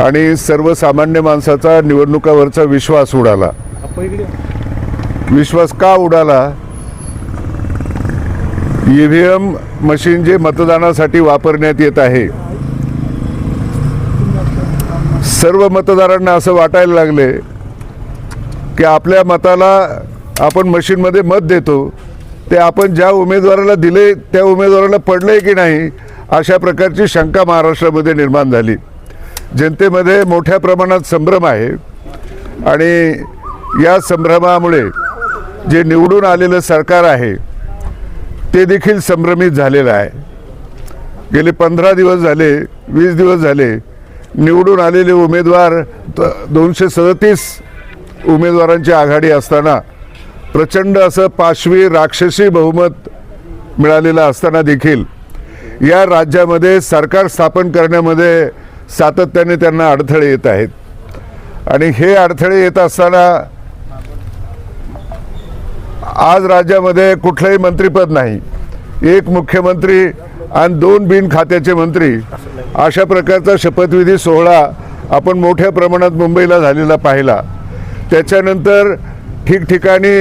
आणि सर्वसामान्य माणसाचा निवडणुकावरचा विश्वास उडाला। विश्वास का उडाला? ईव्हीएम मशीन जे मतदानासाठी वापरण्यात येत आहे, सर्व मतदारांना असं वाटायला लागले की आपल्या मताला आपण मशीनमध्ये मत देतो ते आपण ज्या उमेदवाराला दिले त्या उमेदवाराला पडले की नाही, अशा प्रकारची शंका महाराष्ट्रामध्ये निर्माण झाली। जनतेमध्ये मोठ्या प्रमाणात संभ्रम आहे आणि या संभ्रमामुळे जे निवडून आलेलं सरकार आहे ते देखील संभ्रमित झालेलं आहे। गेले 15 दिवस झाले, 20 दिवस झाले निवडून आलेले उमेदवार 237 उमेदवारांची आघाडी असताना, प्रचंड असं पाशवी राक्षसी बहुमत मिळालेलं असताना देखील या राज्यामध्ये सरकार स्थापन करण्यामध्ये सातत्याने त्यांना अडथळे येत आहेत। आणि हे अडथळे येत असताना आज राज्यामध्ये कुठलंही मंत्रिपद नाही, एक मुख्यमंत्री आणि 2 बिन खात्याचे मंत्री, अशा प्रकारचा शपथविधी सोहळा आपण मोठ्या प्रमाणात मुंबईला झालेला पाहिला। त्याच्यानंतर ठिकठिकाणी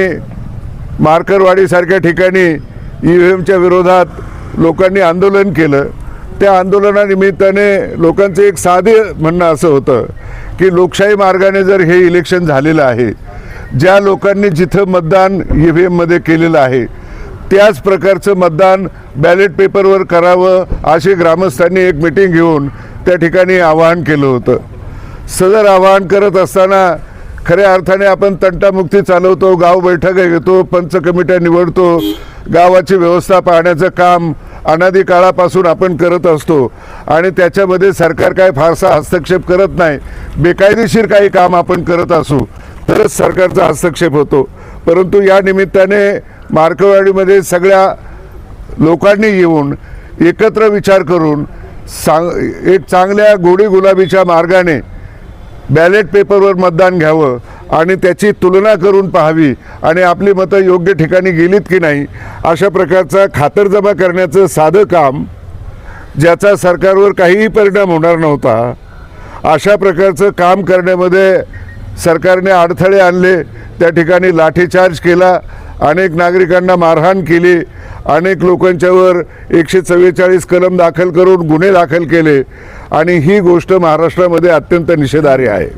मार्करवाडीसारख्या ठिकाणी ईव्हीएमच्या विरोधात लोकांनी आंदोलन केलं। त्या आंदोलनानिमित्ताने लोकांचं एक साधे म्हणणं असं होतं की लोकशाही मार्गाने जर हे इलेक्शन झालेलं आहे, ज्या लोकांनी जिथं मतदान ईव्हीएममध्ये केलेलं आहे त्याच प्रकारचं मतदान बॅलेट पेपरवर करावं, अशी ग्रामस्थांनी एक मीटिंग घेऊन त्या ठिकाणी आवाहन केलं होतं। सदर आवाहन करत असताना खऱ्या अर्थाने आपण तंटामुक्ती चालवतो, गाव बैठका घेतो, पंच कमिट्या निवडतो, गावाची व्यवस्था पाहण्याचं काम अनादी काळापासून आपण करत असतो आणि त्याच्यामध्ये सरकार काय फारसा हस्तक्षेप करत नाही। बेकायदेशीर काही काम आपण करत असू तरच सरकारचा हस्तक्षेप होतो। परंतु या निमित्ताने मार्करवाडीमध्ये सगळ्या लोकांनी येऊन एकत्र विचार करून एक चांगल्या गोडी गुलाबीच्या मार्गाने बॅलेट पेपरवर मतदान घ्यावं आणि त्याची तुलना करून पाहावी आणि आपली मतं योग्य ठिकाणी गेलीत की नाही, अशा प्रकारचा खातरजमा करण्याचं साधं काम, ज्याचा सरकारवर काहीही परिणाम होणार नव्हता, अशा प्रकारचं काम करण्यामध्ये सरकारने अडथळे आणले। त्या ठिकाणी लाठीचार्ज केला, अनेक नागरिकांना मारहाण केली, अनेक लोकांच्यावर 144 कलम दाखल करून गुन्हे दाखल केले आणि ही गोष्ट महाराष्ट्रामध्ये अत्यंत निषेधार्ह आहे।